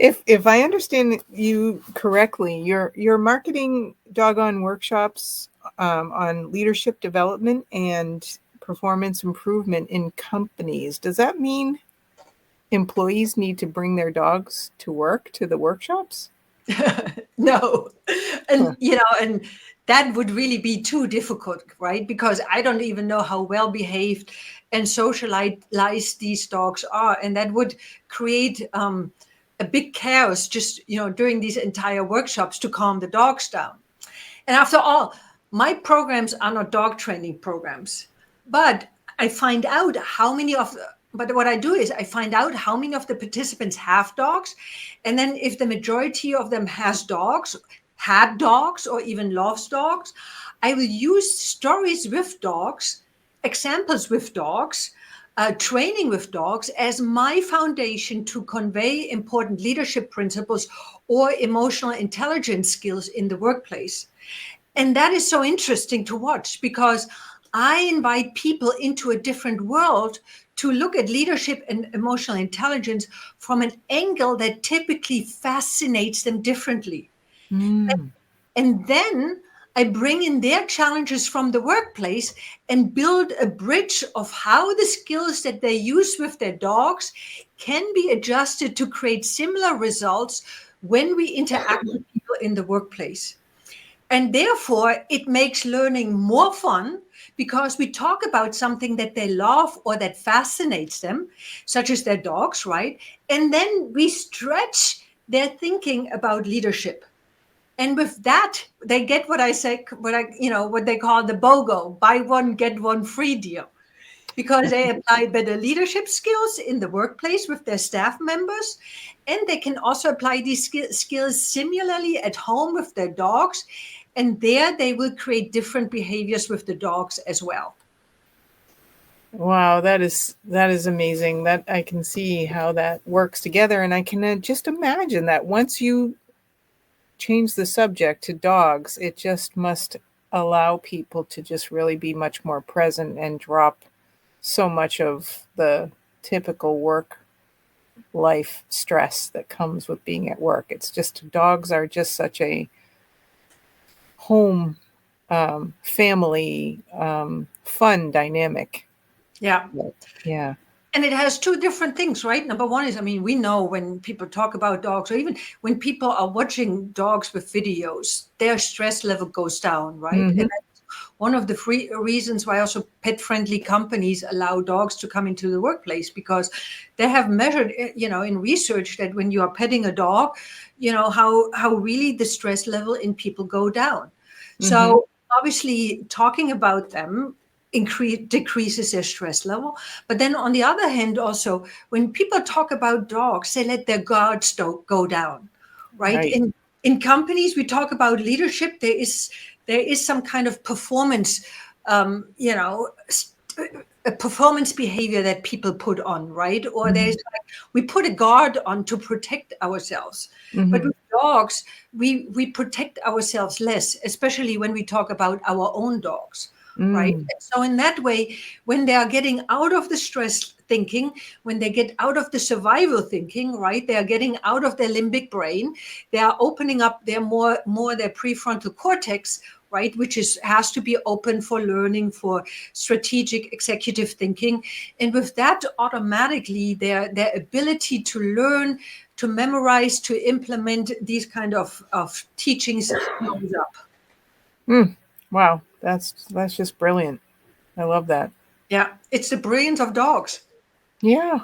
If I understand you correctly, you're marketing doggone workshops on leadership development and performance improvement in companies. Does that mean employees need to bring their dogs to work to the workshops? No. Huh. And that would really be too difficult, right? Because I don't even know how well behaved and socialized these dogs are. And that would create a big chaos just, during these entire workshops to calm the dogs down. And after all, my programs are not dog training programs, but I find out how many of but what I do is I find out how many of the participants have dogs. And then if the majority of them has dogs, had dogs, or even loves dogs, I will use stories with dogs, examples with dogs, training with dogs as my foundation to convey important leadership principles or emotional intelligence skills in the workplace. And that is so interesting to watch because I invite people into a different world to look at leadership and emotional intelligence from an angle that typically fascinates them differently. Mm. And then I bring in their challenges from the workplace and build a bridge of how the skills that they use with their dogs can be adjusted to create similar results when we interact with people in the workplace. And therefore, it makes learning more fun because we talk about something that they love or that fascinates them, such as their dogs, right? And then we stretch their thinking about leadership. And with that, they get what I say, what they call the BOGO, buy one, get one free deal, because they apply better leadership skills in the workplace with their staff members. And they can also apply these skills similarly at home with their dogs. And there they will create different behaviors with the dogs as well. Wow, that is amazing. That I can see how that works together, and I can just imagine that once you change the subject to dogs, it just must allow people to just really be much more present and drop so much of the typical work life stress that comes with being at work. It's just dogs are just such a home, family, fun dynamic. Yeah. Yeah. And it has two different things, right? Number one is, I mean, we know when people talk about dogs, or even when people are watching dogs with videos, their stress level goes down, right? And Hmm. that's one of the free reasons why also pet-friendly companies allow dogs to come into the workplace, because they have measured, in research that when you are petting a dog, how really the stress level in people go down. Hmm. So obviously, talking about them decreases their stress level. But then on the other hand, also, when people talk about dogs, they let their guards go down, right? Right. In companies, we talk about leadership. There is some kind of performance, a performance behavior that people put on, right? Or there's Hmm. like we put a guard on to protect ourselves. But Hmm. with dogs, we protect ourselves less, especially when we talk about our own dogs, right? Mm. So in that way, when they are getting out of the stress thinking, when they get out of the survival thinking, right, they are getting out of their limbic brain, they are opening up their more their prefrontal cortex, right, which has to be open for learning, for strategic executive thinking. And with that, automatically their ability to learn, to memorize, to implement these kind of teachings goes up. Mm. Wow, that's just brilliant. I love that. Yeah, it's the brilliance of dogs. Yeah.